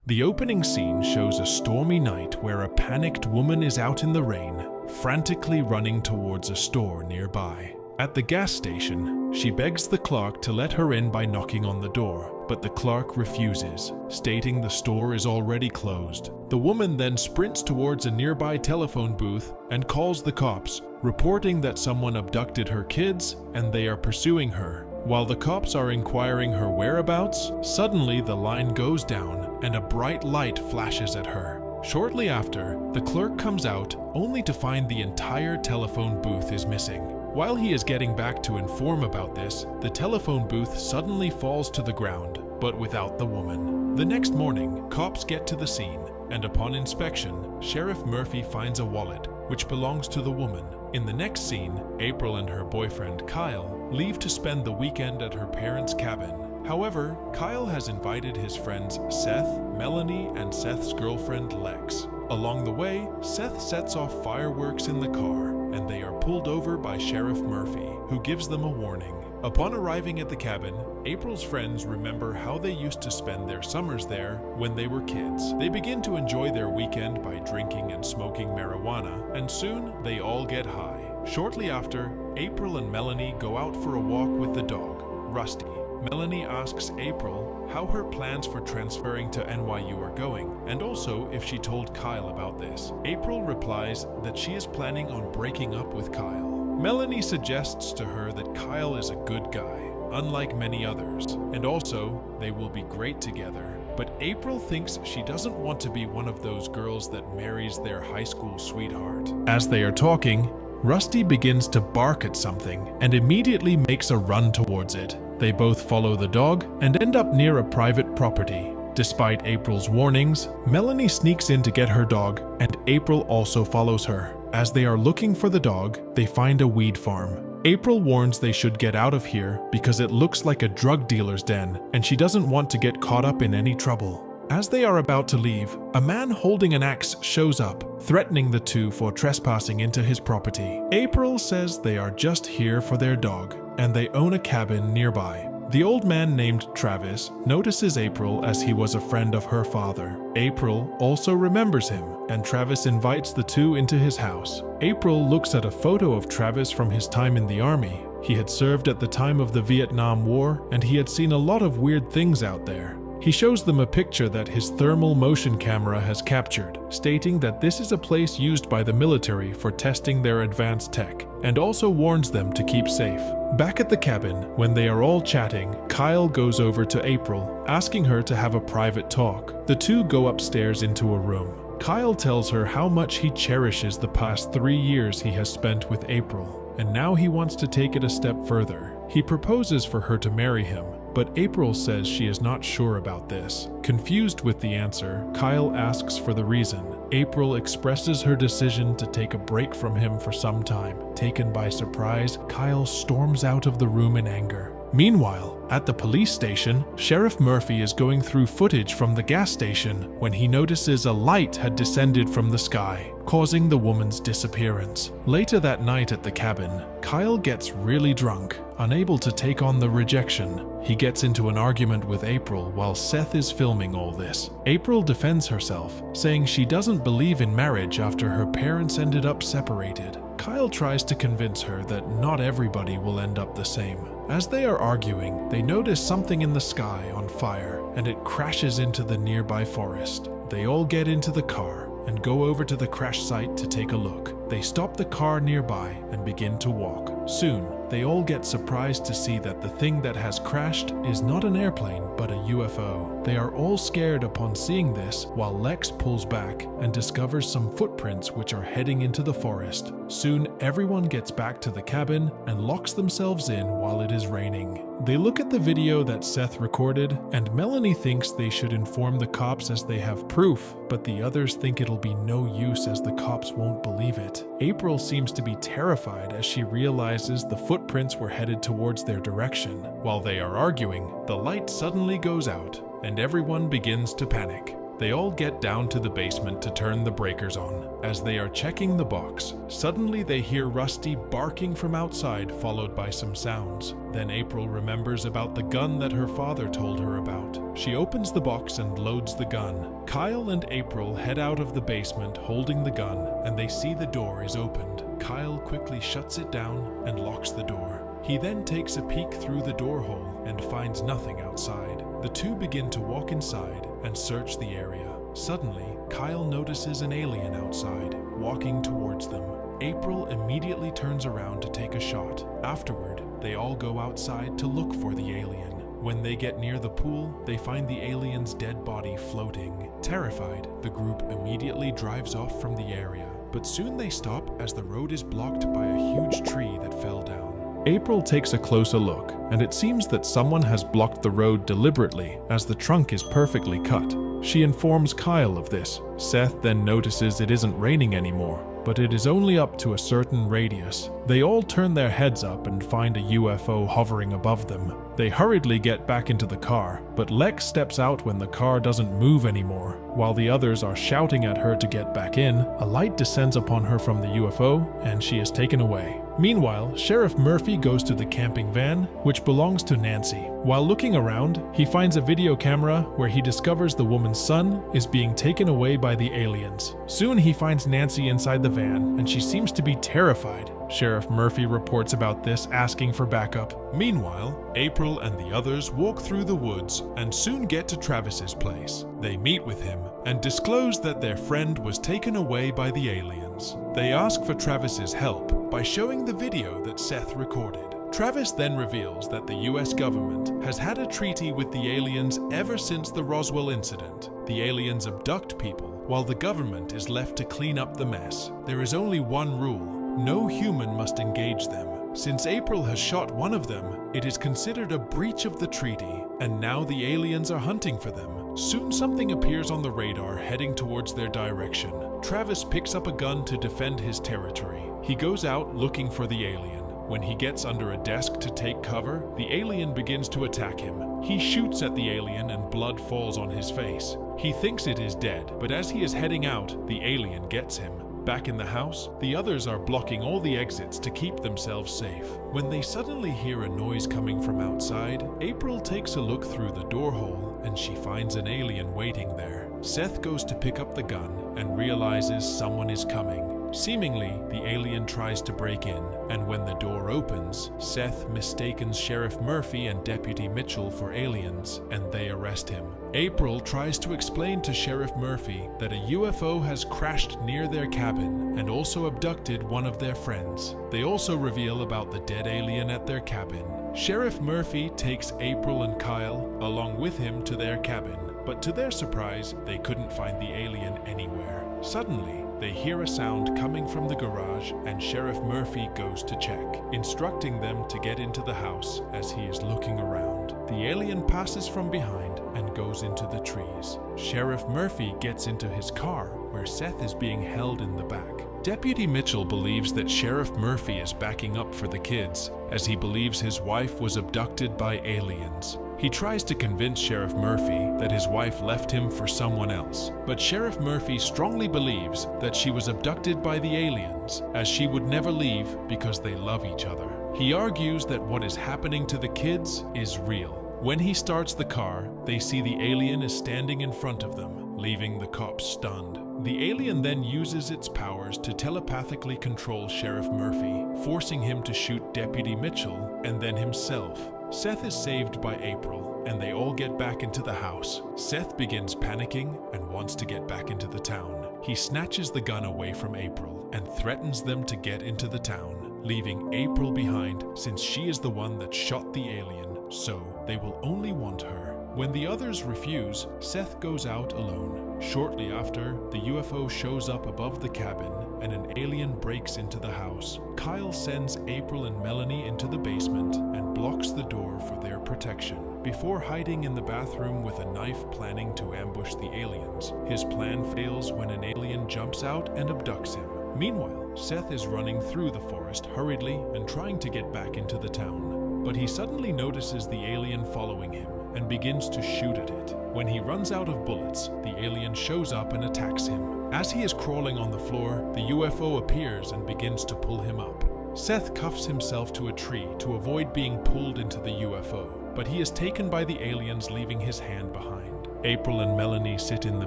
The opening scene shows a stormy night where a panicked woman is out in the rain, frantically running towards a store nearby. At the gas station, she begs the clerk to let her in by knocking on the door, but the clerk refuses, stating the store is already closed. The woman then sprints towards a nearby telephone booth and calls the cops, reporting that someone abducted her kids and they are pursuing her. While the cops are inquiring her whereabouts, suddenly the line goes down and a bright light flashes at her. Shortly after, the clerk comes out only to find the entire telephone booth is missing. While he is getting back to inform about this, the telephone booth suddenly falls to the ground, but without the woman. The next morning, cops get to the scene, and upon inspection, Sheriff Murphy finds a wallet, which belongs to the woman. In the next scene, April and her boyfriend Kyle leave to spend the weekend at her parents' cabin. However, Kyle has invited his friends Seth, Melanie, and Seth's girlfriend Lex. Along the way, Seth sets off fireworks in the car, and they are pulled over by Sheriff Murphy, who gives them a warning. Upon arriving at the cabin, April's friends remember how they used to spend their summers there when they were kids. They begin to enjoy their weekend by drinking and smoking marijuana, and soon they all get high. Shortly after, April and Melanie go out for a walk with the dog, Rusty. Melanie asks April how her plans for transferring to NYU are going, and also if she told Kyle about this. April replies that she is planning on breaking up with Kyle. Melanie suggests to her that Kyle is a good guy, unlike many others, and also they will be great together. But April thinks she doesn't want to be one of those girls that marries their high school sweetheart. As they are talking, Rusty begins to bark at something and immediately makes a run towards it. They both follow the dog and end up near a private property. Despite April's warnings, Melanie sneaks in to get her dog, and April also follows her. As they are looking for the dog, they find a weed farm. April warns they should get out of here because it looks like a drug dealer's den, and she doesn't want to get caught up in any trouble. As they are about to leave, a man holding an axe shows up, threatening the two for trespassing into his property. April says they are just here for their dog, and they own a cabin nearby. The old man named Travis notices April as he was a friend of her father. April also remembers him, and Travis invites the two into his house. April looks at a photo of Travis from his time in the army. He had served at the time of the Vietnam War, and he had seen a lot of weird things out there. He shows them a picture that his thermal motion camera has captured, stating that this is a place used by the military for testing their advanced tech, and also warns them to keep safe. Back at the cabin, when they are all chatting, Kyle goes over to April, asking her to have a private talk. The two go upstairs into a room. Kyle tells her how much he cherishes the past 3 years he has spent with April, and now he wants to take it a step further. He proposes for her to marry him, but April says she is not sure about this. Confused with the answer, Kyle asks for the reason. April expresses her decision to take a break from him for some time. Taken by surprise, Kyle storms out of the room in anger. Meanwhile, at the police station, Sheriff Murphy is going through footage from the gas station when he notices a light had descended from the sky, causing the woman's disappearance. Later that night at the cabin, Kyle gets really drunk, unable to take on the rejection. He gets into an argument with April while Seth is filming all this. April defends herself, saying she doesn't believe in marriage after her parents ended up separated. Kyle tries to convince her that not everybody will end up the same. As they are arguing, they notice something in the sky on fire, and it crashes into the nearby forest. They all get into the car and go over to the crash site to take a look. They stop the car nearby and begin to walk. Soon, they all get surprised to see that the thing that has crashed is not an airplane, but a UFO. They are all scared upon seeing this, while Lex pulls back and discovers some footprints which are heading into the forest. Soon, everyone gets back to the cabin and locks themselves in while it is raining. They look at the video that Seth recorded, and Melanie thinks they should inform the cops as they have proof, but the others think it'll be no use as the cops won't believe it. April seems to be terrified as she realizes the footprints were headed towards their direction. While they are arguing, the light suddenly goes out, and everyone begins to panic. They all get down to the basement to turn the breakers on. As they are checking the box, suddenly they hear Rusty barking from outside, followed by some sounds. Then April remembers about the gun that her father told her about. She opens the box and loads the gun. Kyle and April head out of the basement holding the gun, and they see the door is opened. Kyle quickly shuts it down and locks the door. He then takes a peek through the door hole and finds nothing outside. The two begin to walk inside and search the area. Suddenly, Kyle notices an alien outside, walking towards them. April immediately turns around to take a shot. Afterward, they all go outside to look for the alien. When they get near the pool, they find the alien's dead body floating. Terrified, the group immediately drives off from the area. But soon they stop as the road is blocked by a huge tree that fell down. April takes a closer look, and it seems that someone has blocked the road deliberately as the trunk is perfectly cut. She informs Kyle of this. Seth then notices it isn't raining anymore, but it is only up to a certain radius. They all turn their heads up and find a UFO hovering above them. They hurriedly get back into the car, but Lex steps out when the car doesn't move anymore. While the others are shouting at her to get back in, a light descends upon her from the UFO, and she is taken away. Meanwhile, Sheriff Murphy goes to the camping van, which belongs to Nancy. While looking around, he finds a video camera where he discovers the woman's son is being taken away by the aliens. Soon he finds Nancy inside the van, and she seems to be terrified. Sheriff Murphy reports about this, asking for backup. Meanwhile, April and the others walk through the woods and soon get to Travis's place. They meet with him and disclose that their friend was taken away by the aliens. They ask for Travis's help by showing the video that Seth recorded. Travis then reveals that the US government has had a treaty with the aliens ever since the Roswell incident. The aliens abduct people, while the government is left to clean up the mess. There is only one rule: no human must engage them. Since April has shot one of them, it is considered a breach of the treaty, and now the aliens are hunting for them. Soon something appears on the radar heading towards their direction. Travis picks up a gun to defend his territory. He goes out looking for the alien. When he gets under a desk to take cover, the alien begins to attack him. He shoots at the alien and blood falls on his face. He thinks it is dead, but as he is heading out, the alien gets him. Back in the house, the others are blocking all the exits to keep themselves safe. When they suddenly hear a noise coming from outside, April takes a look through the door hole and she finds an alien waiting there. Seth goes to pick up the gun and realizes someone is coming. Seemingly, the alien tries to break in, and when the door opens, Seth mistakes Sheriff Murphy and Deputy Mitchell for aliens, and they arrest him. April tries to explain to Sheriff Murphy that a UFO has crashed near their cabin and also abducted one of their friends. They also reveal about the dead alien at their cabin. Sheriff Murphy takes April and Kyle along with him to their cabin, but to their surprise, they couldn't find the alien anywhere. Suddenly, they hear a sound coming from the garage, and Sheriff Murphy goes to check, instructing them to get into the house as he is looking around. The alien passes from behind and goes into the trees. Sheriff Murphy gets into his car, where Seth is being held in the back. Deputy Mitchell believes that Sheriff Murphy is backing up for the kids, as he believes his wife was abducted by aliens. He tries to convince Sheriff Murphy that his wife left him for someone else, but Sheriff Murphy strongly believes that she was abducted by the aliens, as she would never leave because they love each other. He argues that what is happening to the kids is real. When he starts the car, they see the alien is standing in front of them, leaving the cops stunned. The alien then uses its powers to telepathically control Sheriff Murphy, forcing him to shoot Deputy Mitchell and then himself. Seth is saved by April, and they all get back into the house. Seth begins panicking and wants to get back into the town. He snatches the gun away from April and threatens them to get into the town, leaving April behind since she is the one that shot the alien, so they will only want her. When the others refuse, Seth goes out alone. Shortly after, the UFO shows up above the cabin and an alien breaks into the house. Kyle sends April and Melanie into the basement and blocks the door for their protection. Before hiding in the bathroom with a knife planning to ambush the aliens, his plan fails when an alien jumps out and abducts him. Meanwhile, Seth is running through the forest hurriedly and trying to get back into the town. But he suddenly notices the alien following him, and begins to shoot at it. When he runs out of bullets, the alien shows up and attacks him. As he is crawling on the floor, the UFO appears and begins to pull him up. Seth cuffs himself to a tree to avoid being pulled into the UFO, but he is taken by the aliens, leaving his hand behind. April and Melanie sit in the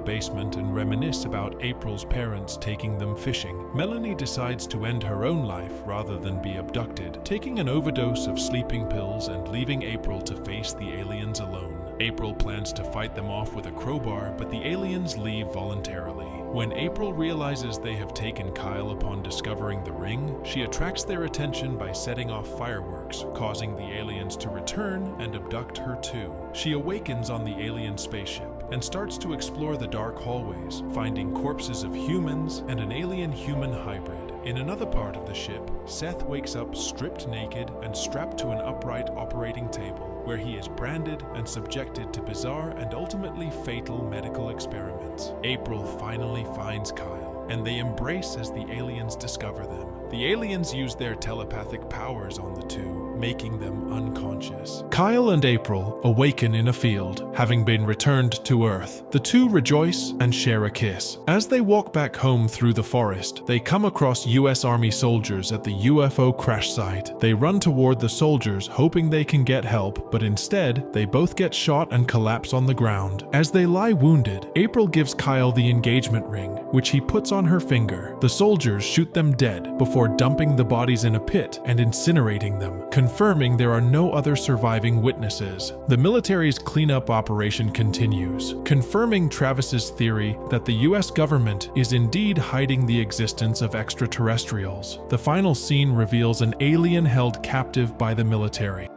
basement and reminisce about April's parents taking them fishing. Melanie decides to end her own life rather than be abducted, taking an overdose of sleeping pills and leaving April to face the aliens alone. April plans to fight them off with a crowbar, but the aliens leave voluntarily. When April realizes they have taken Kyle upon discovering the ring, she attracts their attention by setting off fireworks, causing the aliens to return and abduct her too. She awakens on the alien spaceship and starts to explore the dark hallways, finding corpses of humans and an alien-human hybrid. In another part of the ship, Seth wakes up stripped naked and strapped to an upright operating table, where he is branded and subjected to bizarre and ultimately fatal medical experiments. April finally finds Kyle, and they embrace as the aliens discover them. The aliens use their telepathic powers on the two, making them unconscious. Kyle and April awaken in a field, having been returned to Earth. The two rejoice and share a kiss. As they walk back home through the forest, they come across US Army soldiers at the UFO crash site. They run toward the soldiers, hoping they can get help, but instead, they both get shot and collapse on the ground. As they lie wounded, April gives Kyle the engagement ring, which he puts on her finger. The soldiers shoot them dead before dumping the bodies in a pit and incinerating them, confirming there are no other surviving witnesses. The military's cleanup operation continues, confirming Travis's theory that the US government is indeed hiding the existence of extraterrestrials. The final scene reveals an alien held captive by the military.